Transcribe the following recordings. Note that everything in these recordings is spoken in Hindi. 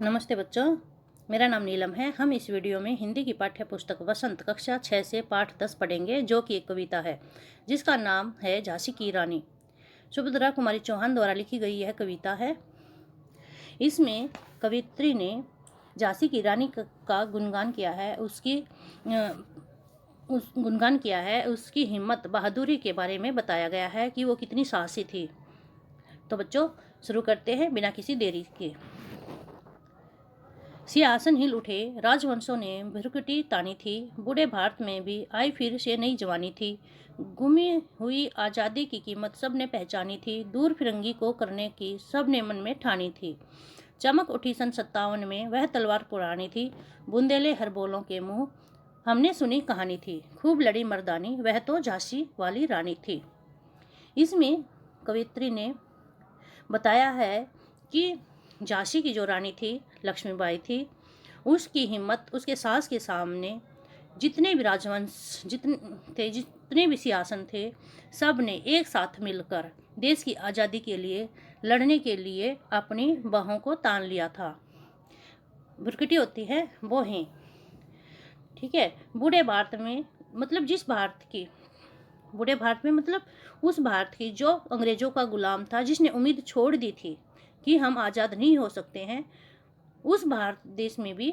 नमस्ते बच्चों, मेरा नाम नीलम है। हम इस वीडियो में हिंदी की पाठ्य पुस्तक वसंत कक्षा 6 से पाठ 10 पढ़ेंगे, जो कि एक कविता है जिसका नाम है झांसी की रानी। सुभद्रा कुमारी चौहान द्वारा लिखी गई यह कविता है। इसमें कवित्री ने झांसी की रानी का गुणगान किया है, उसकी हिम्मत बहादुरी के बारे में बताया गया है कि वो कितनी साहसी थी। तो बच्चों, शुरू करते हैं बिना किसी देरी के। सिंहासन हिल उठे, राजवंशों ने भ्रुकुटी तानी थी। बूढ़े भारत में भी आई फिर से नई जवानी थी। गुमी हुई आज़ादी की कीमत सब ने पहचानी थी। दूर फिरंगी को करने की सब ने मन में ठानी थी। चमक उठी सन 57 में, वह तलवार पुरानी थी। बुंदेले हर बोलों के मुंह हमने सुनी कहानी थी। खूब लड़ी मर्दानी, वह तो झांसी वाली रानी थी। इसमें कवित्री ने बताया है कि झांसी की जो रानी थी, लक्ष्मीबाई थी, उसकी हिम्मत, उसके साहस के सामने जितने भी राजवंश जितने भी सिंहासन थे, सब ने एक साथ मिलकर देश की आज़ादी के लिए लड़ने के लिए अपनी बाहों को तान लिया था। भ्रुकुटी होती है वो हैं, ठीक है। बूढ़े भारत में मतलब बूढ़े भारत में मतलब उस भारत की जो अंग्रेजों का गुलाम था, जिसने उम्मीद छोड़ दी थी कि हम आज़ाद नहीं हो सकते हैं, उस भारत देश में भी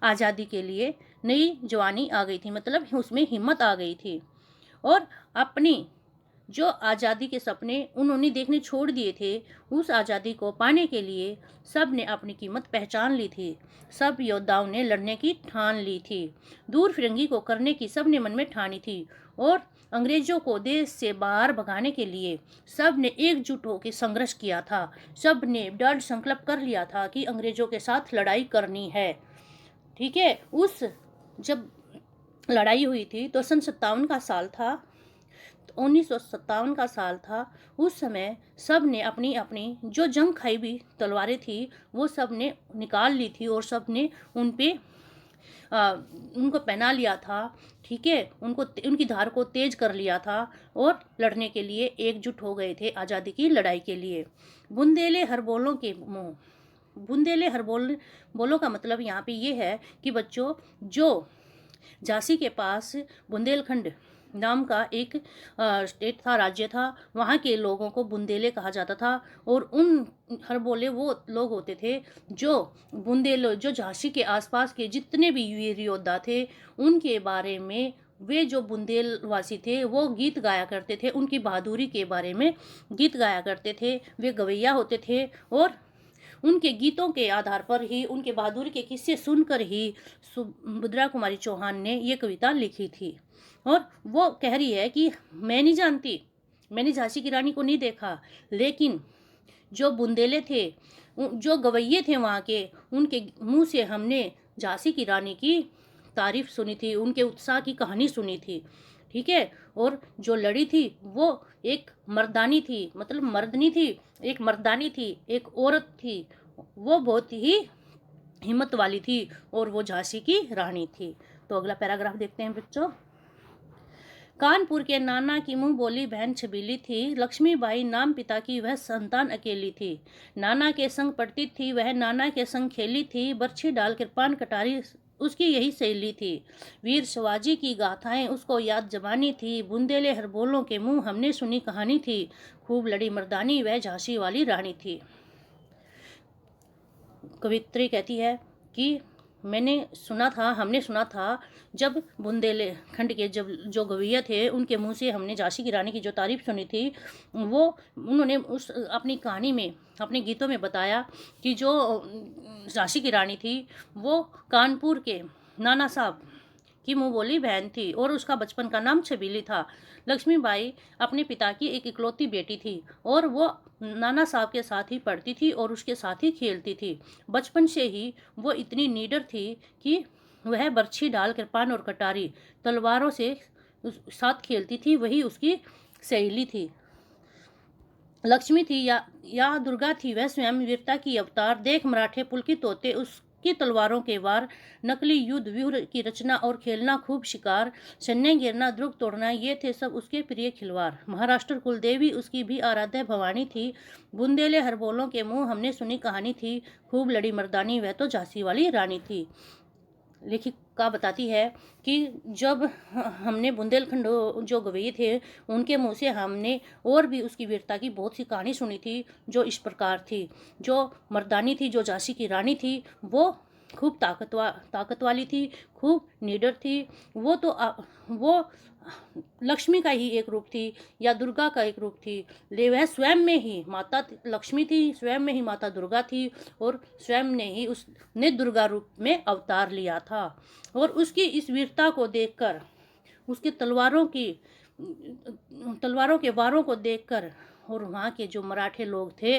आज़ादी के लिए नई जवानी आ गई थी, मतलब उसमें हिम्मत आ गई थी। और अपनी जो आज़ादी के सपने उन्होंने देखने छोड़ दिए थे, उस आज़ादी को पाने के लिए सब ने अपनी कीमत पहचान ली थी। सब योद्धाओं ने लड़ने की ठान ली थी। दूर फिरंगी को करने की सब ने मन में ठानी थी। और अंग्रेजों को देश से बाहर भगाने के लिए सब ने एकजुट होकर संघर्ष किया था। सब ने दृढ़ संकल्प कर लिया था कि अंग्रेजों के साथ लड़ाई करनी है, ठीक है। जब लड़ाई हुई थी तो सन 57 का साल था, 1957 का साल था। उस समय सब ने अपनी अपनी जो जंग खाई भी तलवारें थी, वो सब ने निकाल ली थी और सब ने उनको पहना लिया था, ठीक है। उनकी धार को तेज कर लिया था और लड़ने के लिए एकजुट हो गए थे आज़ादी की लड़ाई के लिए। बुंदेले हर बोलों के मुंह, बुंदेले हर बोलों का मतलब यहाँ पे ये है कि बच्चों, जो झांसी के पास बुंदेलखंड नाम का एक स्टेट था, राज्य था, वहाँ के लोगों को बुंदेले कहा जाता था। और उन हर बोले वो लोग होते थे जो झांसी के आसपास के जितने भी वीर योद्धा थे, उनके बारे में वे जो बुंदेलवासी थे वो गीत गाया करते थे। उनकी बहादुरी के बारे में गीत गाया करते थे। वे गवैया होते थे और उनके गीतों के आधार पर ही, उनके बहादुरी के किस्से सुनकर ही सुभद्रा कुमारी चौहान ने ये कविता लिखी थी। और वो कह रही है कि मैं नहीं जानती, मैंने झांसी की रानी को नहीं देखा, लेकिन जो बुंदेले थे, जो गवैये थे वहाँ के, उनके मुंह से हमने झांसी की रानी की तारीफ सुनी थी, उनके उत्साह की कहानी सुनी थी, ठीक है। और जो लड़ी थी वो एक मर्दानी थी, मतलब मर्दनी थी, एक मर्दानी थी, एक औरत थी। वो बहुत ही हिम्मत वाली थी और वो झांसी की रानी थी। तो अगला पैराग्राफ देखते हैं बच्चों। कानपुर के नाना की मुंह बोली बहन छबीली थी। लक्ष्मीबाई नाम पिता की वह संतान अकेली थी। नाना के संग पढ़ती थी वह, नाना के संग खेली थी। बर्छी डाल कृपान कटारी उसकी यही सहेली थी। वीर शिवाजी की गाथाएं उसको याद जबानी थी। बुंदेले हर बोलों के मुंह हमने सुनी कहानी थी। खूब लड़ी मर्दानी, वह झांसी वाली रानी थी। कवित्री कहती है कि हमने सुना था जब बुंदेलखंड के जो गवैया थे, उनके मुंह से हमने झांसी की रानी की जो तारीफ सुनी थी, वो उन्होंने अपनी कहानी में, अपने गीतों में बताया कि जो झांसी की रानी थी वो कानपुर के नाना साहब की मुंह बोली बहन थी और उसका बचपन का नाम छबीली था। लक्ष्मीबाई अपने पिता की एक इकलौती बेटी थी और वो नाना साहब के साथ ही पढ़ती थी और उसके साथ ही खेलती थी। बचपन से ही वो इतनी नीडर थी कि वह बर्छी डाल कृपान और कटारी तलवारों से साथ खेलती थी, वही उसकी सहेली थी। लक्ष्मी थी या दुर्गा थी, वह स्वयं वीरता की अवतार। देख मराठे पुलकित होते की तलवारों के वार, नकली युद्ध व्यूह की रचना और खेलना खूब शिकार, सैन्य गिरना, द्रुग तोड़ना, ये थे सब उसके प्रिय खिलवाड़। महाराष्ट्र कुलदेवी उसकी भी आराध्य भवानी थी। बुंदेले हरबोलों के मुंह हमने सुनी कहानी थी, खूब लड़ी मर्दानी वह तो झांसी वाली रानी थी। लेखिका बताती है कि जब हमने बुंदेलखंड जो गवैये थे उनके मुंह से हमने और भी उसकी वीरता की बहुत सी कहानी सुनी थी, जो इस प्रकार थी। जो मर्दानी थी, जो झांसी की रानी थी, वो खूब ताकत वाली थी, खूब निडर थी। वो लक्ष्मी का ही एक रूप थी या दुर्गा का एक रूप थी। ले वह स्वयं में ही माता लक्ष्मी थी, स्वयं में ही माता दुर्गा थी और स्वयं ने ही उसने दुर्गा रूप में अवतार लिया था। और उसकी इस वीरता को देखकर, उसके तलवारों के वारों को देखकर और वहाँ के जो मराठे लोग थे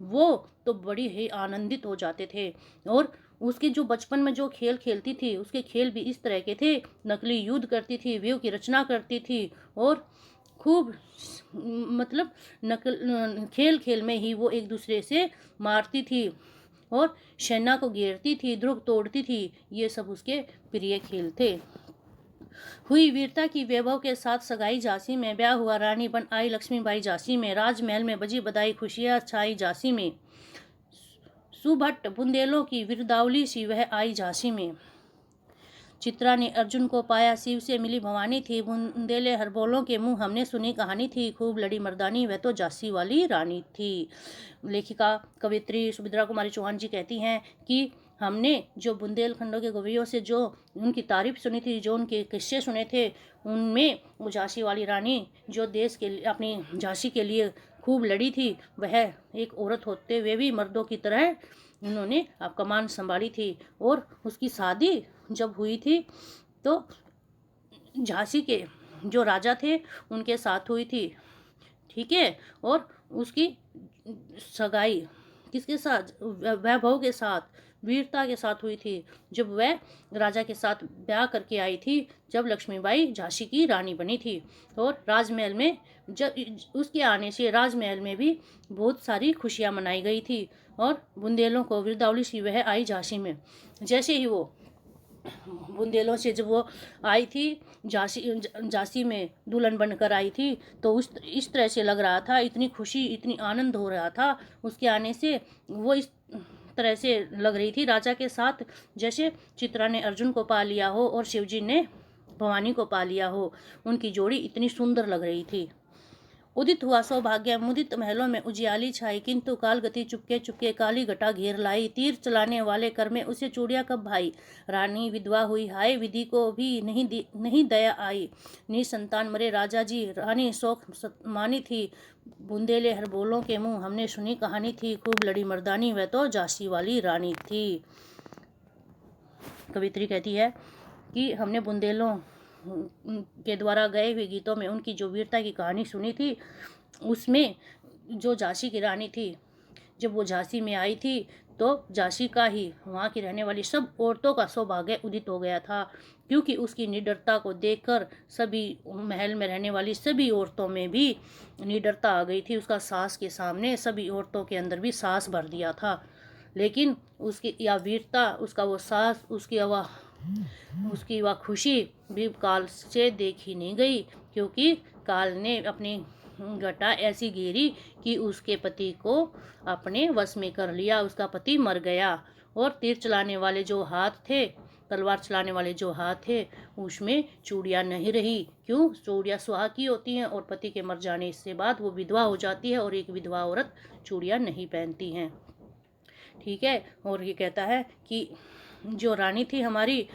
वो तो बड़ी ही आनंदित हो जाते थे। और उसके जो बचपन में जो खेल खेलती थी, उसके खेल भी इस तरह के थे। नकली युद्ध करती थी, व्यूह की रचना करती थी और खूब मतलब खेल खेल में ही वो एक दूसरे से मारती थी और सेना को घेरती थी, द्रुग तोड़ती थी। ये सब उसके प्रिय खेल थे। हुई वीरता की वैभव के साथ सगाई झांसी में, ब्याह हुआ रानी बन आई लक्ष्मीबाई झांसी में, राजमहल में बजी बधाई खुशियां छाई झांसी में, सुभट बुंदेलों की विरदावली सी वह आई झांसी में। चित्रा ने अर्जुन को पाया, शिव से मिली भवानी थी, बुंदेले हरबोलों के मुंह हमने सुनी कहानी थी, खूब लड़ी मर्दानी वह तो झांसी वाली रानी थी। लेखिका कवित्री सुभद्रा कुमारी चौहान जी कहती हैं कि हमने जो बुंदेलखंडों के गवैयों से जो उनकी तारीफ सुनी थी, जो उनके किस्से सुने थे, उनमें वो झांसी वाली रानी जो देश के लिए, अपनी झांसी के लिए खूब लड़ी थी, वह एक औरत होते हुए भी मर्दों की तरह उन्होंने अब कमान संभाली थी। और उसकी शादी जब हुई थी तो झांसी के जो राजा थे उनके साथ हुई थी, ठीक है। और उसकी सगाई किसके साथ? वैभव के साथ, वीरता के साथ हुई थी, जब वह राजा के साथ ब्याह करके आई थी, जब लक्ष्मीबाई झांसी की रानी बनी थी। और राजमहल में जब उसके आने से राजमहल में भी बहुत सारी खुशियां मनाई गई थी और बुंदेलों को विरदावली सी वह आई झांसी में। जैसे ही वो बुंदेलों से जब वो आई थी झांसी में दुल्हन बनकर आई थी, तो इस तरह से लग रहा था, इतनी खुशी इतनी आनंद हो रहा था उसके आने से। वो इस तरह से लग रही थी राजा के साथ जैसे चित्रा ने अर्जुन को पा लिया हो और शिवजी ने भवानी को पा लिया हो। उनकी जोड़ी इतनी सुंदर लग रही थी। उदित हुआ सौभाग्य, मुदित महलों में उजियाली छाई, किंतु काल गति चुपके चुपके काली घटा घेर लाई। तीर चलाने वाले कर में उसे चूड़िया कब भाई, रानी विधवा हुई हाय, विधि को भी नहीं दया आई। निसंतान मरे राजा जी, रानी शोक मानी थी, बुंदेले हरबोलों के मुंह हमने सुनी कहानी थी, खूब लड़ी मर्दानी वह तो झांसी वाली रानी थी। कवित्री कहती है कि हमने बुंदेलों के द्वारा गए हुए गीतों में उनकी जो वीरता की कहानी सुनी थी, उसमें जो झांसी की रानी थी, जब वो झांसी में आई थी तो झांसी का ही, वहाँ की रहने वाली सब औरतों का सौभाग्य उदित हो गया था, क्योंकि उसकी निडरता को देखकर सभी महल में रहने वाली सभी औरतों में भी निडरता आ गई थी। उसका सास के सामने सभी औरतों के अंदर भी सास भर दिया था। लेकिन उसकी या वीरता, उसका वो सास, उसकी वह खुशी भी काल से देखी नहीं गई, क्योंकि काल ने अपनी घटा ऐसी घेरी कि उसके पति को अपने वश में कर लिया। उसका पति मर गया और तीर चलाने वाले जो हाथ थे, तलवार चलाने वाले जो हाथ थे, उसमें चूड़ियाँ नहीं रही। क्यों? चूड़ियाँ सुहाग की होती हैं और पति के मर जाने से बाद वो विधवा हो जाती है और एक विधवा औरत चूड़ियाँ नहीं पहनती हैं, ठीक है। और ये कहता है कि जो रानी थी हमारी,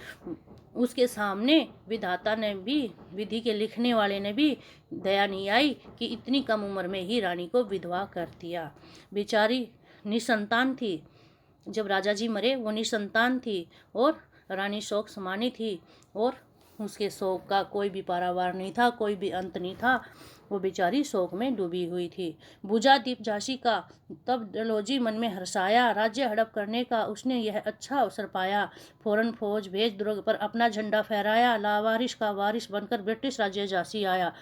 उसके सामने विधाता ने भी, विधि के लिखने वाले ने भी दया नहीं आई कि इतनी कम उम्र में ही रानी को विधवा कर दिया। बेचारी निसंतान थी, जब राजा जी मरे वो निसंतान थी और रानी शोक समानी थी और उसके शोक का कोई भी पारावार नहीं था, कोई भी अंत नहीं था। वो बेचारी शोक में डूबी हुई थी। बुझा दीप झांसी का तब डलहौजी मन में हर्षाया, राज्य हड़प करने का उसने यह अच्छा अवसर पाया। फौरन फौज भेज दुर्ग पर अपना झंडा फहराया, लावारिश का वारिस बनकर ब्रिटिश राज्य झांसी आया।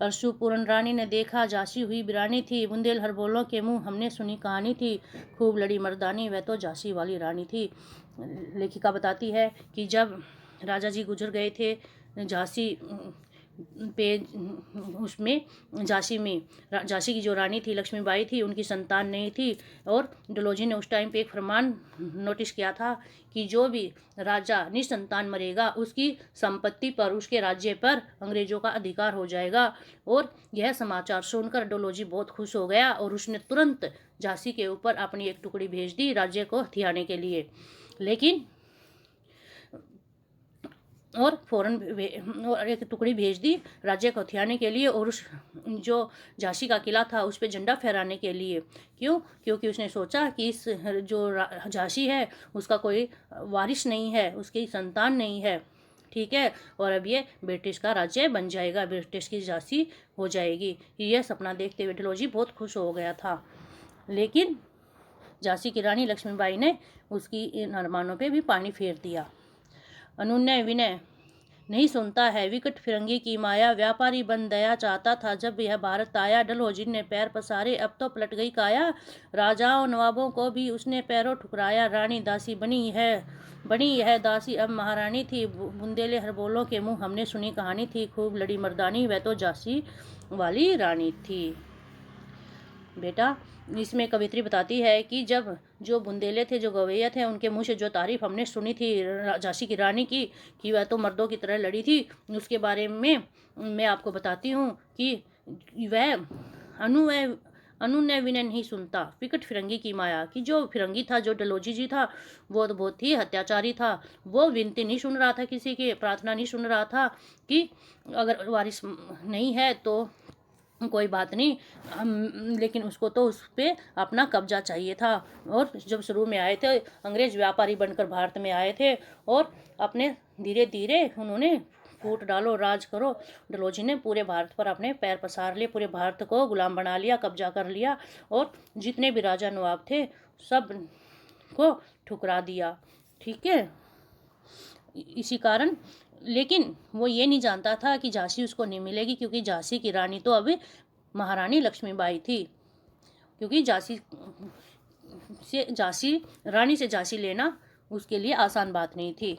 अश्रुपूर्ण रानी ने देखा झांसी हुई वीरानी थी, बुंदेलखंड बोलों के मुंह हमने सुनी कहानी थी, खूब लड़ी मर्दानी वह तो झांसी वाली रानी थी। लेखिका बताती है कि जब राजा जी गुजर गए थे झांसी पे, उसमें झांसी की जो रानी थी लक्ष्मीबाई थी, उनकी संतान नहीं थी। और डलहौजी ने उस टाइम पे एक फरमान नोटिस किया था कि जो भी राजा निसंतान मरेगा उसकी संपत्ति पर, उसके राज्य पर अंग्रेजों का अधिकार हो जाएगा। और यह समाचार सुनकर डलहौजी बहुत खुश हो गया और उसने तुरंत झांसी के ऊपर अपनी एक टुकड़ी भेज दी राज्य को हथियाने के लिए। लेकिन और और एक टुकड़ी भेज दी राज्य को हथियाने के लिए और उस जो झांसी का किला था उस पर झंडा फहराने के लिए। क्यों? क्योंकि उसने सोचा कि इस जो झांसी है उसका कोई वारिस नहीं है, उसकी संतान नहीं है, ठीक है, और अब ये ब्रिटिश का राज्य बन जाएगा, ब्रिटिश की झांसी हो जाएगी। यह सपना देखते हुए डलहौजी बहुत खुश हो गया था। लेकिन झांसी की रानी लक्ष्मीबाई ने उसकी इन अरमानों पे भी पानी फेर दिया। अनुनय विनय नहीं सुनता है, विकट फिरंगी की माया, व्यापारी बन दया चाहता था जब यह भारत आया। डलहौजी ने पैर पसारे, अब तो पलट गई काया, राजाओं नवाबों को भी उसने पैरों ठुकराया। रानी दासी बनी यह दासी अब महारानी थी, बुंदेले हरबोलों के मुंह हमने सुनी कहानी थी, खूब लड़ी मर्दानी वह तो झांसी वाली रानी थी। बेटा, इसमें कवित्री बताती है कि जब जो बुंदेले थे, जो गवैया थे, उनके मुंह से जो तारीफ हमने सुनी थी झांसी की रानी की कि वह तो मर्दों की तरह लड़ी थी, उसके बारे में मैं आपको बताती हूँ कि वह अनुनय विनय नहीं सुनता, विकट फिरंगी की माया, कि जो फिरंगी था, जो डलहौजी जी था, वो तो बहुत ही अत्याचारी था। वो विनती नहीं सुन रहा था, किसी की प्रार्थना नहीं सुन रहा था कि अगर वारिस नहीं है तो कोई बात नहीं, लेकिन उसको तो उस पर अपना कब्जा चाहिए था। और जब शुरू में आए थे अंग्रेज व्यापारी बनकर भारत में आए थे और अपने धीरे धीरे उन्होंने फूट डालो राज करो, डलहौजी ने पूरे भारत पर अपने पैर पसार लिए, पूरे भारत को गुलाम बना लिया, कब्जा कर लिया और जितने भी राजा नवाब थे सब को ठुकरा दिया, ठीक है। इसी कारण, लेकिन वो ये नहीं जानता था कि झांसी उसको नहीं मिलेगी, क्योंकि झांसी की रानी तो अभी महारानी लक्ष्मीबाई थी, क्योंकि रानी से झांसी लेना उसके लिए आसान बात नहीं थी।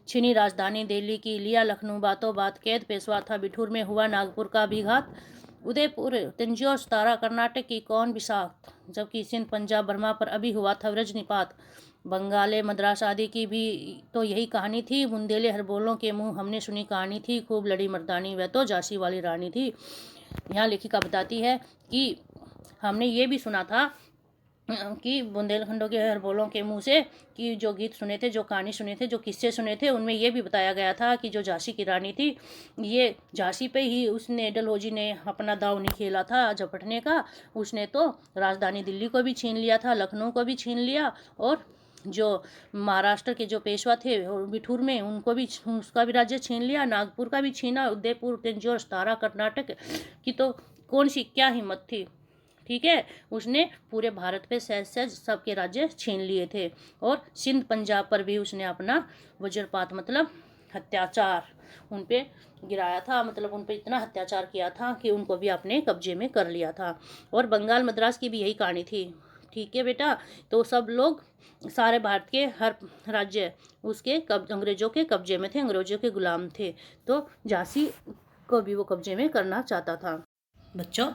छीनी राजधानी दिल्ली की, लिया लखनऊ बातों बात, कैद पेशवा था बिठूर में, हुआ नागपुर का भी घात, उदयपुर तंजौर सतारा कर्नाटक की कौन विषाक्त, जबकि सिंध पंजाब बर्मा पर अभी हुआ था वज्रपात, बंगाले मद्रास आदि की भी तो यही कहानी थी, बुंदेले हरबोलों के मुंह हमने सुनी कहानी थी, खूब लड़ी मर्दानी वह तो झांसी वाली रानी थी। यहाँ लेखिका बताती है कि हमने ये भी सुना था कि बुंदेलखंडों के हरबोलों के मुंह से कि जो गीत सुने थे, जो कहानी सुने थे, जो किस्से सुने थे, उनमें ये भी बताया गया था कि जो झांसी की रानी थी, ये झांसी पे ही उसने, डलहौजी ने अपना दाव नहीं खेला था झपटने का, उसने तो राजधानी दिल्ली को भी छीन लिया था, लखनऊ को भी छीन लिया, और जो महाराष्ट्र के जो पेशवा थे बिठूर में उनको भी, उसका भी राज्य छीन लिया, नागपुर का भी छीना, उदयपुर तंजौर सतारा कर्नाटक की तो कौन सी क्या हिम्मत थी, ठीक है। उसने पूरे भारत पे सहज सहज सबके राज्य छीन लिए थे और सिंध पंजाब पर भी उसने अपना वज्रपात मतलब अत्याचार उन पे गिराया था, मतलब उन पे इतना अत्याचार किया था कि उनको भी अपने कब्जे में कर लिया था। और बंगाल मद्रास की भी यही कहानी थी, ठीक है बेटा। तो सब लोग, सारे भारत के हर राज्य उसके अंग्रेजों के कब्जे में थे, अंग्रेजों के गुलाम थे, तो झांसी को भी वो कब्जे में करना चाहता था। बच्चों,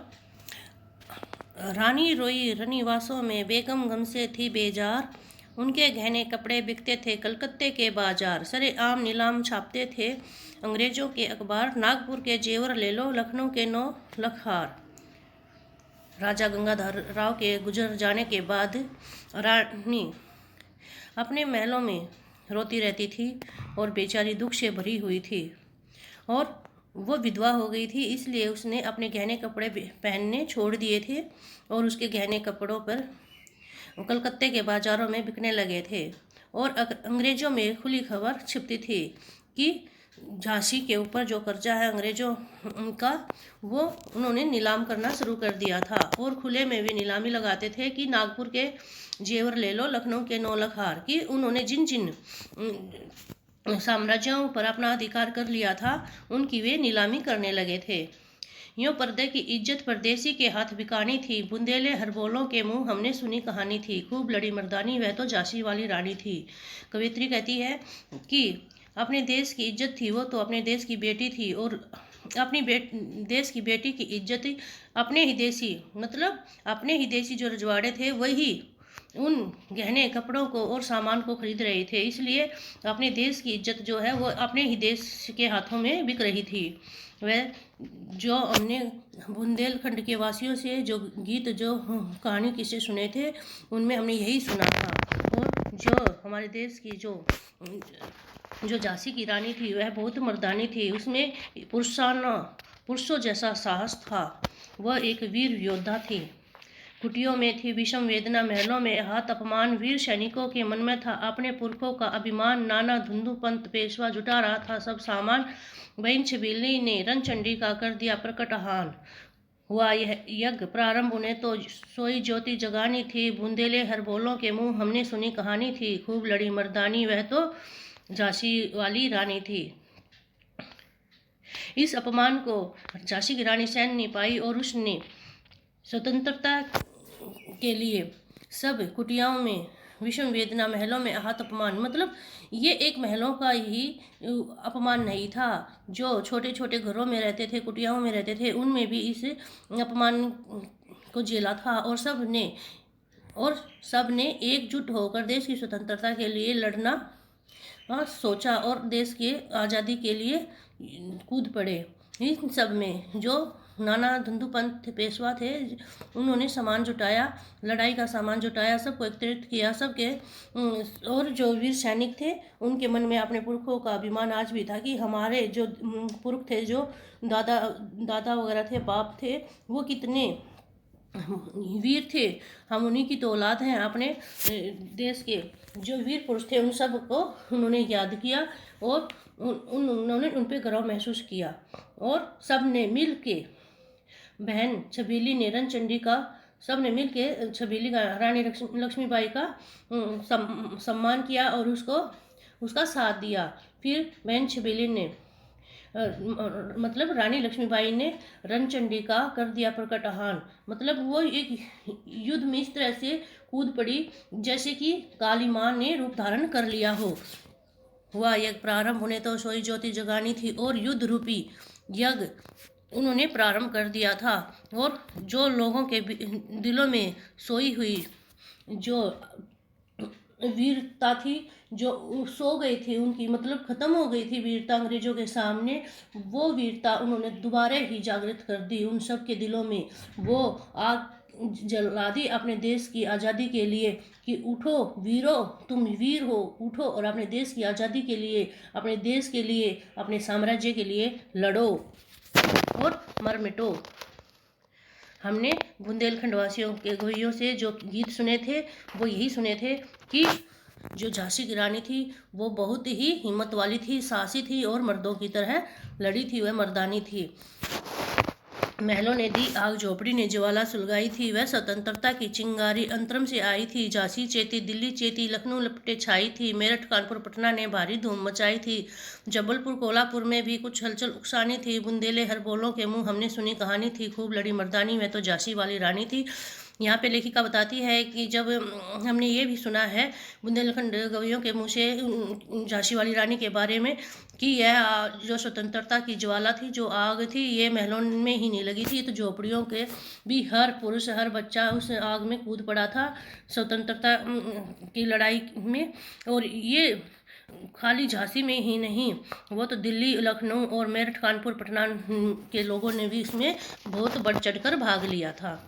रानी रोई रनिवासों में, बेगम गम से थी बेजार, उनके गहने कपड़े बिकते थे कलकत्ते के बाजार, सरेआम नीलाम छापते थे अंग्रेजों के अखबार, नागपुर के जेवर ले लो, लखनऊ के 9 लाख हार। राजा गंगाधर राव के गुजर जाने के बाद रानी अपने महलों में रोती रहती थी और बेचारी दुख से भरी हुई थी, और वो विधवा हो गई थी, इसलिए उसने अपने गहने कपड़े पहनने छोड़ दिए थे और उसके गहने कपड़ों पर कलकत्ते के बाज़ारों में बिकने लगे थे। और अंग्रेज़ों में खुली खबर छिपती थी कि झांसी के ऊपर जो कर्जा है अंग्रेज़ों का, वो उन्होंने नीलाम करना शुरू कर दिया था, और खुले में भी नीलामी लगाते थे कि नागपुर के जेवर ले लो, लखनऊ के 9 लाख हार, कि उन्होंने जिन जिन साम्राज्यों पर अपना अधिकार कर लिया था उनकी वे नीलामी करने लगे थे। यूं पर्दे की इज्जत परदेसी के हाथ बिकानी थी, बुंदेले हरबोलों के मुंह हमने सुनी कहानी थी, खूब लड़ी मर्दानी वह तो झांसी वाली रानी थी। कवित्री कहती है कि अपने देश की इज्जत थी, वो तो अपने देश की बेटी थी, और अपनी देश की बेटी की इज्जत अपने ही देशी, मतलब अपने ही देशी जो रजवाड़े थे वही उन गहने कपड़ों को और सामान को खरीद रहे थे, इसलिए अपने देश की इज्जत जो है वो अपने ही देश के हाथों में बिक रही थी। वह जो हमने बुंदेलखंड के वासियों से जो गीत जो कहानी किस्से सुने थे उनमें हमने यही सुना था। और जो हमारे देश की जो झांसी की रानी थी वह बहुत मर्दानी थी, उसमें पुरुषों जैसा साहस था, वह एक वीर योद्धा थी। कुटियों में थी विषम वेदना, महलों में हाथ अपमान, वीर सैनिकों के मन में था अपने पुरखों का अभिमान, नाना धुंधु पंत पेशवा जुटा रहा था सब सामान, बहन छबीली ने रणचंडी का कर दिया प्रकट आह्वान, हुआ यह यज्ञ प्रारंभ, उन्हें तो सोई ज्योति जगानी थी, बुंदेले हरबोलों के मुंह हमने सुनी कहानी थी, खूब लड़ी मर्दानी वह तो झांसी वाली रानी थी। इस अपमान को झांसी की रानी सहन नहीं पाई और उसने स्वतंत्रता के लिए सब कुटियाओं में विषम वेदना, महलों में आहत अपमान, मतलब ये एक महलों का ही अपमान नहीं था, जो छोटे छोटे घरों में रहते थे, कुटियाओं में रहते थे, उनमें भी इस अपमान को झेला था, और सब ने एकजुट होकर देश की स्वतंत्रता के लिए लड़ना सोचा और देश के आज़ादी के लिए कूद पड़े। इन सब में जो नाना धुंधु पंत पेशवा थे उन्होंने सामान जुटाया, लड़ाई का सामान जुटाया, सबको एकत्रित किया, सबके और जो वीर सैनिक थे उनके मन में अपने पुरखों का अभिमान आज भी था कि हमारे जो पुरख थे, जो दादा वगैरह थे, बाप थे, वो कितने वीर थे, हम उन्हीं की तो औलाद हैं। अपने देश के जो वीर पुरुष थे उन सब को उन्होंने याद किया और उन्होंने उन पर गर्व महसूस किया, और सब ने मिल के बहन छबीली ने रणचंडी का, सब ने मिल के छबीली का, रानी लक्ष्मीबाई का सम्मान किया और उसका साथ दिया। फिर बहन छबीली ने मतलब रानी लक्ष्मीबाई ने रणचंडी का कर दिया प्रकट आह्वान, मतलब वो एक युद्ध में इस तरह से कूद पड़ी जैसे कि काली माँ ने रूप धारण कर लिया हो। हुआ यज्ञ प्रारंभ, उन्हें तो सोई ज्योति जगानी थी, और युद्ध रूपी यज्ञ उन्होंने प्रारंभ कर दिया था, और जो लोगों के दिलों में सोई हुई जो वीरता थी, जो सो गई थी उनकी, मतलब खत्म हो गई थी वीरता अंग्रेजों के सामने, वो वीरता उन्होंने दोबारा ही जागृत कर दी उन सब के दिलों में। वो आग जला दी अपने देश की आज़ादी के लिए कि उठो वीरो, तुम वीर हो, उठो और अपने देश की आज़ादी के लिए, अपने देश के लिए, अपने साम्राज्य के लिए लड़ो और मर मिटो। हमने बुंदेलखंड वासियों के गवैयों से जो गीत सुने थे वो यही सुने थे कि जो झांसी की रानी थी वो बहुत ही हिम्मत वाली थी, साहसी थी, और मर्दों की तरह लड़ी थी, वह मर्दानी थी। महलों ने दी आग, झोपड़ी ने ज्वाला सुलगाई थी, वह स्वतंत्रता की चिंगारी अंतरम से आई थी। झांसी चेती, दिल्ली चेती, लखनऊ लपटे छाई थी, मेरठ कानपुर पटना ने भारी धूम मचाई थी, जबलपुर कोल्हापुर में भी कुछ हलचल उकसानी थी, बुंदेले हरबोलों के मुंह हमने सुनी कहानी थी, खूब लड़ी मर्दानी वह तो झांसी वाली रानी थी। यहाँ पे लेखिका बताती है कि जब हमने ये भी सुना है बुंदेलखंड गवैयों के मुँह से झांसी वाली रानी के बारे में कि यह जो स्वतंत्रता की ज्वाला थी, जो आग थी, ये महलों में ही नहीं लगी थी, तो झोपड़ियों के भी हर पुरुष, हर बच्चा उस आग में कूद पड़ा था स्वतंत्रता की लड़ाई में। और ये खाली झांसी में ही नहीं, वो तो दिल्ली, लखनऊ और मेरठ, कानपुर, पटना के लोगों ने भी इसमें बहुत बढ़ चढ़कर भाग लिया था।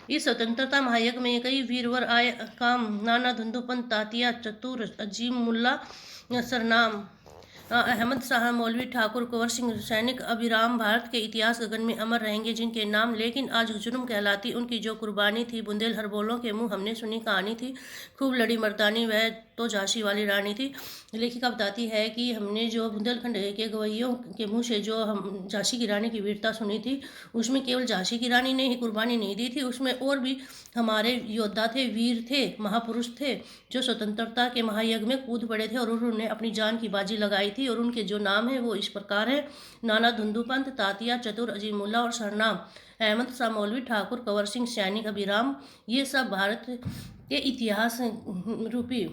इस स्वतंत्रता महायज्ञ में कई वीरवर आए काम, नाना धुंधुपंत, तातिया, चतुर, अजीम मुल्ला, सरनाम, अहमद शाह, मौलवी ठाकुर, कुंवर सिंह सैनिक, अभिराम भारत के इतिहास गगन में अमर रहेंगे जिनके नाम, लेकिन आज जुर्म कहलाती उनकी जो कुर्बानी थी। बुंदेल हरबोलों के मुंह हमने सुनी कहानी थी, खूब लड़ी मर्दानी वह तो झांसी वाली रानी थी। लेखिका बताती है कि हमने जो बुंदेलखंड के गवैयों के मुँह से जो हम झांसी की रानी की वीरता सुनी थी, उसमें केवल झांसी की रानी ने ही कुर्बानी नहीं दी थी, उसमें और भी हमारे योद्धा थे, वीर थे, महापुरुष थे, जो स्वतंत्रता के महायज्ञ में कूद पड़े थे और उन्होंने अपनी जान की बाजी लगाई थी। और उनके जो नाम है वो इस प्रकार है: नाना धुंधुपंत, तातिया, चतुर, अजीमुल्ला और सरनाम अहमद शाह मौलवी, ठाकुर, कंवर सिंह, सैनिक, अभिराम। ये सब भारत के इतिहास रूपी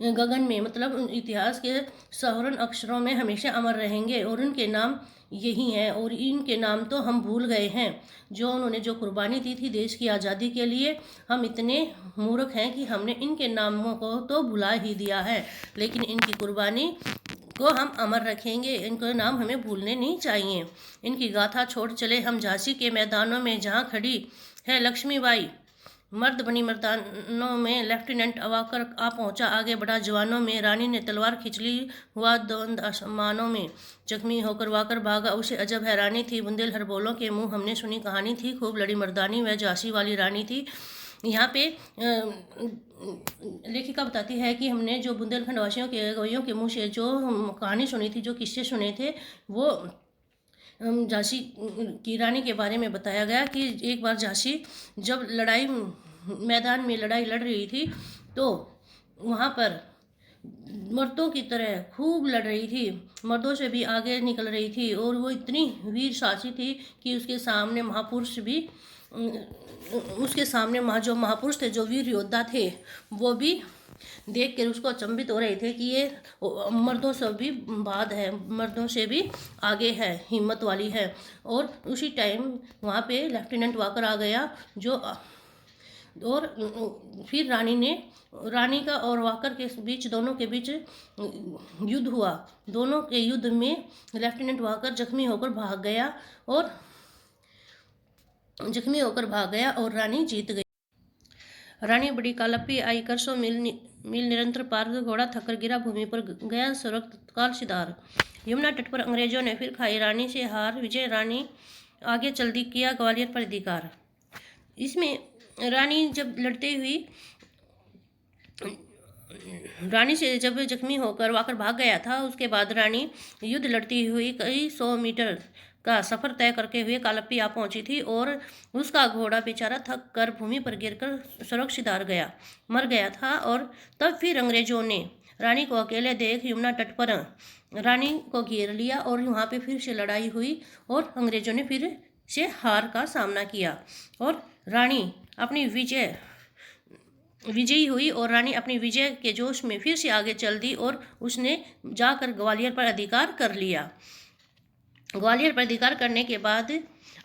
गगन में, मतलब इतिहास के स्वर्ण अक्षरों में हमेशा अमर रहेंगे। और उनके नाम यही हैं, और इनके नाम तो हम भूल गए हैं। जो उन्होंने जो कुर्बानी दी थी देश की आज़ादी के लिए, हम इतने मूर्ख हैं कि हमने इनके नामों को तो भुला ही दिया है। लेकिन इनकी कुर्बानी को हम अमर रखेंगे, इनके नाम हमें भूलने नहीं चाहिए। इनकी गाथा छोड़ चले हम झांसी के मैदानों में, जहाँ खड़ी है लक्ष्मीबाई। मर्द बनी मर्दानों में लेफ्टिनेंट अवाकर आ पहुंचा, आगे बढ़ा जवानों में। रानी ने तलवार खिंच ली, हुआ द्वंद आसमानों में। जख्मी होकर वाकर भागा, उसे अजब हैरानी थी। बुंदेल हरबोलों के मुंह हमने सुनी कहानी थी, खूब लड़ी मर्दानी वह झांसी वाली रानी थी। यहाँ पे लेखिका बताती है कि हमने जो बुंदेलखंड वासियों के गवैयों के मुँह से जो कहानी सुनी थी, जो किस्से सुने थे, वो झांसी की रानी के बारे में बताया गया कि एक बार झांसी जब मैदान में लड़ाई लड़ रही थी, तो वहाँ पर मर्दों की तरह खूब लड़ रही थी, मर्दों से भी आगे निकल रही थी। और वो इतनी वीर साहसी थी कि उसके सामने महापुरुष भी, उसके सामने जो महापुरुष थे, जो वीर योद्धा थे, वो भी देख कर उसको अचंभित हो रहे थे कि ये मर्दों से भी बाद है, मर्दों से भी आगे है, हिम्मत वाली है। और उसी टाइम वहाँ पे लेफ्टिनेंट वाकर आ गया, जो और फिर रानी का और वाकर के बीच, दोनों के बीच युद्ध हुआ। दोनों के युद्ध में लेफ्टिनेंट वाकर जख्मी होकर भाग गया और रानी जीत गई। रानी बड़ी कालपी आई, कर 100 मील निरंतर पार, घोड़ा थकर गिरा भूमि पर, गया स्वर्ग तत्काल सिधार। यमुना तट पर अंग्रेजों ने फिर खाई रानी से हार, विजय रानी आगे चल दी, किया ग्वालियर पर अधिकार। इसमें रानी जब लड़ते हुई, रानी से जब जख्मी होकर वाकर भाग गया था, उसके बाद रानी युद्ध लड़ती हुई कई 100 मीटर का सफर तय करके हुए कालपी आ पहुंची थी, और उसका घोड़ा बेचारा थक कर भूमि पर गिरकर सड़क सिधार गया, मर गया था। और तब फिर अंग्रेजों ने रानी को अकेले देख यमुना तट पर रानी को घेर लिया, और वहाँ पे फिर से लड़ाई हुई, और अंग्रेजों ने फिर से हार का सामना किया, और रानी अपनी विजयी हुई। और रानी अपनी विजय के जोश में फिर से आगे चल दी, और उसने जाकर ग्वालियर पर अधिकार कर लिया। ग्वालियर पर अधिकार करने के बाद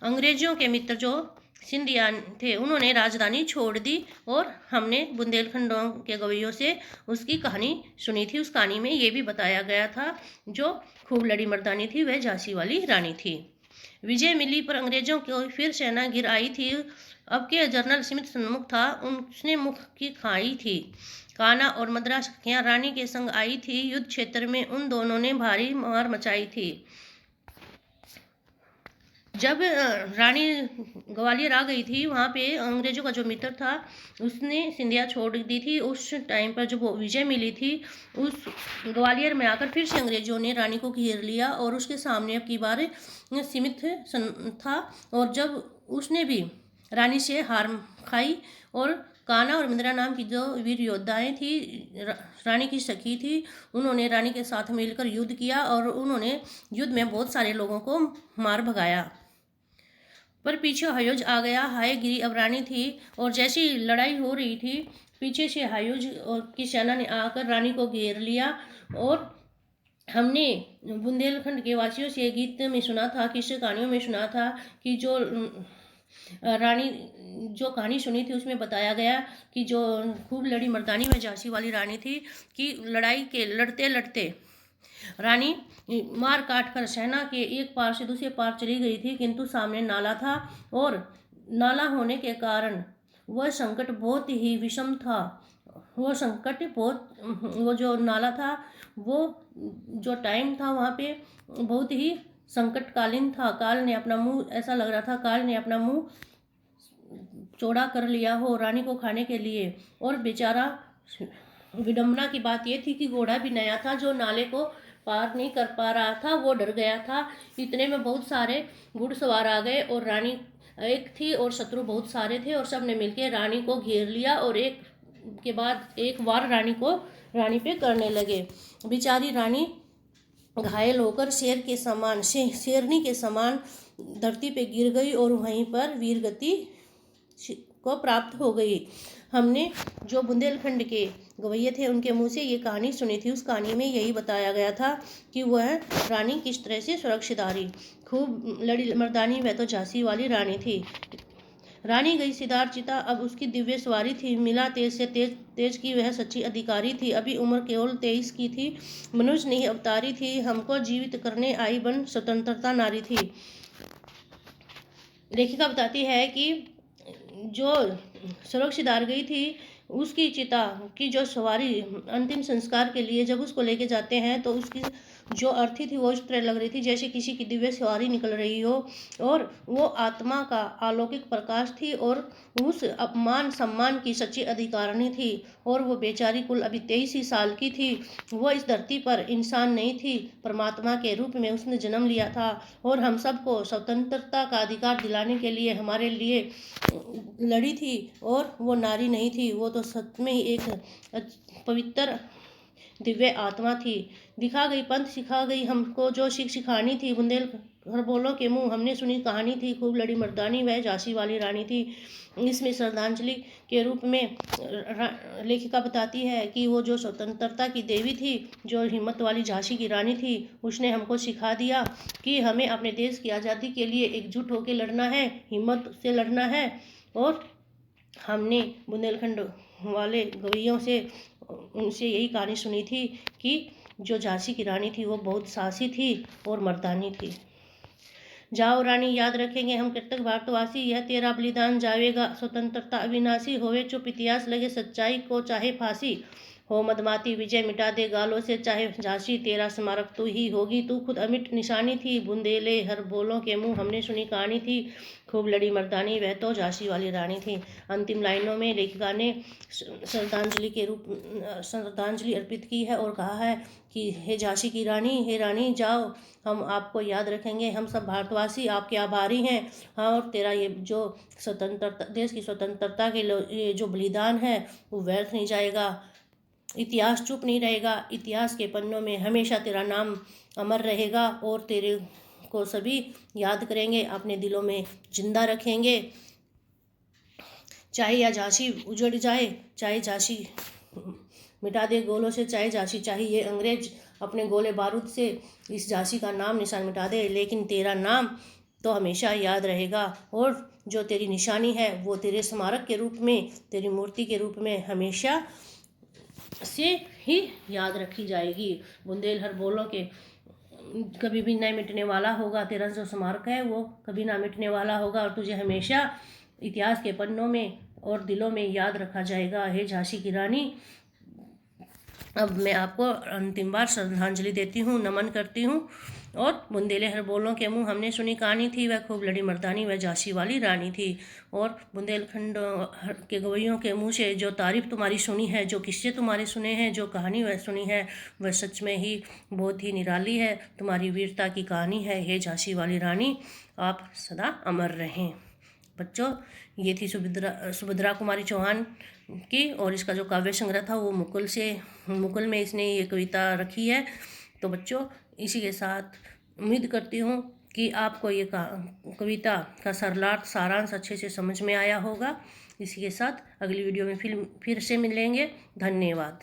अंग्रेजों के मित्र जो सिंधिया थे, उन्होंने राजधानी छोड़ दी, और हमने बुंदेलखंडों के गवैयों से उसकी कहानी सुनी थी। उस कहानी में ये भी बताया गया था, जो खूब लड़ी मर्दानी थी वह झांसी वाली रानी थी। विजय मिली पर अंग्रेजों की फिर सेना गिर आई थी। अब के जनरल स्मिथ सन्मुख था, उसने मुख की खाई थी। कान्हा और मद्रा सखियां रानी के संग आई थी। युद्ध क्षेत्र में उन दोनों ने भारी मार मचाई थी। जब रानी ग्वालियर आ गई थी, वहाँ पे अंग्रेजों का जो मित्र था उसने सिंधिया छोड़ दी थी। उस टाइम पर जब वो विजय मिली थी, उस ग्वालियर में आकर फिर से अंग्रेजों ने रानी को घेर लिया, और उसके सामने अब की बार स्मिथ था। और जब उसने भी रानी से हार खाई, और कान्हा और मद्रा नाम की जो वीर योद्धाएं थी, रानी की सखी थी, उन्होंने रानी के साथ मिलकर युद्ध किया, और उन्होंने युद्ध में बहुत सारे लोगों को मार भगाया। पर पीछे हयुज आ गया। हायगिरी अब रानी थी, और जैसी लड़ाई हो रही थी, पीछे से हयुज की सेना ने आकर रानी को घेर लिया। और हमने बुंदेलखंड के वासियों से गीत में सुना था, किस्से कहानियों में सुना था कि जो रानी जो कहानी सुनी थी उसमें बताया गया कि जो खूब लड़ी मर्दानी में झांसी वाली रानी थी, कि लड़ाई के लड़ते लड़ते रानी मार काट कर सेना के एक पार से दूसरे पार चली गई थी, किंतु सामने नाला था, और नाला होने के कारण वह संकट बहुत ही विषम था। वो जो नाला था, वो जो टाइम था वहाँ पे बहुत ही संकटकालीन था। काल ने अपना मुंह, ऐसा लग रहा था काल ने अपना मुंह चौड़ा कर लिया हो रानी को खाने के लिए, और बेचारा विडंबना की बात ये थी कि घोड़ा भी नया था, जो नाले को पार नहीं कर पा रहा था, वो डर गया था। इतने में बहुत सारे घुड़सवार आ गए और रानी एक थी और शत्रु बहुत सारे थे, और सब ने मिलकर रानी को घेर लिया और एक के बाद एक वार रानी पे करने लगे। बेचारी रानी घायल होकर शेरनी के समान धरती पे गिर गई और वहीं पर वीरगति को प्राप्त हो गई। हमने जो बुंदेलखंड के गवैये थे उनके मुंह से ये कहानी सुनी थी, उस कहानी में यही बताया गया था कि वह रानी किस तरह से सुरक्षित आ रही। खूब लड़ी मर्दानी वह तो झांसी वाली रानी थी। रानी गई सिदार चिता, अब उसकी दिव्य सवारी थी। मिला तेज से तेज की वह सच्ची अधिकारी थी। अभी उम्र केवल 23 की थी। मनुष्य नहीं अवतारी थी, हमको जीवित करने आई बन स्वतंत्रता नारी थी। लेखिका बताती है कि जो सुरक्षित हार गई थी, उसकी चिता की जो सवारी अंतिम संस्कार के लिए जब उसको लेके जाते हैं तो उसकी जो अर्थी थी वो इस तरह लग रही थी जैसे किसी की दिव्य सवारी निकल रही हो, और वो आत्मा का अलौकिक प्रकाश थी और उस अपमान सम्मान की सच्ची अधिकारिणी थी। और वो बेचारी कुल अभी 23 ही साल की थी। वो इस धरती पर इंसान नहीं थी, परमात्मा के रूप में उसने जन्म लिया था और हम सबको स्वतंत्रता का अधिकार दिलाने के लिए हमारे लिए लड़ी थी। और वो नारी नहीं थी, वो तो सच में ही एक पवित्र दिव्य आत्मा थी। दिखा गई पंथ सिखा गई हमको जो सिखानी थी। बुंदेलखंड के मुंह हमने सुनी कहानी थी। खूब लड़ी मर्दानी वह झांसी वाली रानी थी। इसमें श्रद्धांजलि के रूप में लेखिका बताती है कि वो जो स्वतंत्रता की देवी थी, जो हिम्मत वाली झांसी की रानी थी, उसने हमको सिखा दिया कि हमें अपने देश की आज़ादी के लिए एकजुट होकर लड़ना है, हिम्मत से लड़ना है। और हमने बुंदेलखंड वाले गवैयों से उनसे यही कहानी सुनी थी कि जो झांसी की रानी थी वो बहुत साहसी थी और मर्दानी थी। जाओ रानी याद रखेंगे हम कृतज्ञ भारतवासी, यह तेरा बलिदान जावेगा स्वतंत्रता अविनाशी। होवे चुप इतिहास लगे सच्चाई को चाहे फांसी, हो मदमाती विजय मिटा दे गालों से चाहे झांसी। तेरा स्मारक तू ही होगी, तू खुद अमिट निशानी थी। बुंदेले हर बोलों के मुंह हमने सुनी कहानी थी। खूब लड़ी मर्दानी वह तो झांसी वाली रानी थी। अंतिम लाइनों में लेखिका ने श्रद्धांजलि अर्पित की है और कहा है कि हे झांसी की रानी, हे रानी जाओ, हम आपको याद रखेंगे, हम सब भारतवासी आपके आभारी हैं। हाँ, और तेरा ये जो स्वतंत्रता, देश की स्वतंत्रता के ये जो बलिदान है वो व्यर्थ नहीं जाएगा। इतिहास चुप नहीं रहेगा, इतिहास के पन्नों में हमेशा तेरा नाम अमर रहेगा और तेरे को सभी याद करेंगे, अपने दिलों में जिंदा रखेंगे। चाहे या झांसी उजड़ जाए, चाहे झांसी मिटा दे गोलों से, चाहे झांसी चाहे ये अंग्रेज अपने गोले बारूद से इस झांसी का नाम निशान मिटा दे, लेकिन तेरा नाम तो हमेशा याद रहेगा। और जो तेरी निशानी है वो तेरे स्मारक के रूप में, तेरी मूर्ति के रूप में हमेशा से ही याद रखी जाएगी। बुंदेलखंड बोलों के कभी भी नहीं मिटने वाला होगा। तेरा जो स्मारक है वो कभी ना मिटने वाला होगा और तुझे हमेशा इतिहास के पन्नों में और दिलों में याद रखा जाएगा। हे झांसी की रानी, अब मैं आपको अंतिम बार श्रद्धांजलि देती हूँ, नमन करती हूँ। और बुंदेलखंड बोलों के मुंह हमने सुनी कहानी थी, वह खूब लड़ी मर्दानी वह झांसी वाली रानी थी। और बुंदेलखंड के गवैयों के मुंह से जो तारीफ तुम्हारी सुनी है, जो किस्से तुम्हारे सुने हैं, जो कहानी वह सुनी है, वह सच में ही बहुत ही निराली है। तुम्हारी वीरता की कहानी है। हे झांसी वाली रानी, आप सदा अमर रहें। बच्चों, ये थी सुभद्रा कुमारी चौहान की, और इसका जो काव्य संग्रह था वो मुकुल में इसने ये कविता रखी है। तो बच्चों, इसी के साथ उम्मीद करती हूँ कि आपको ये कविता का सरलार्थ सारांश अच्छे से समझ में आया होगा। इसी के साथ अगली वीडियो में फिर से मिलेंगे। धन्यवाद।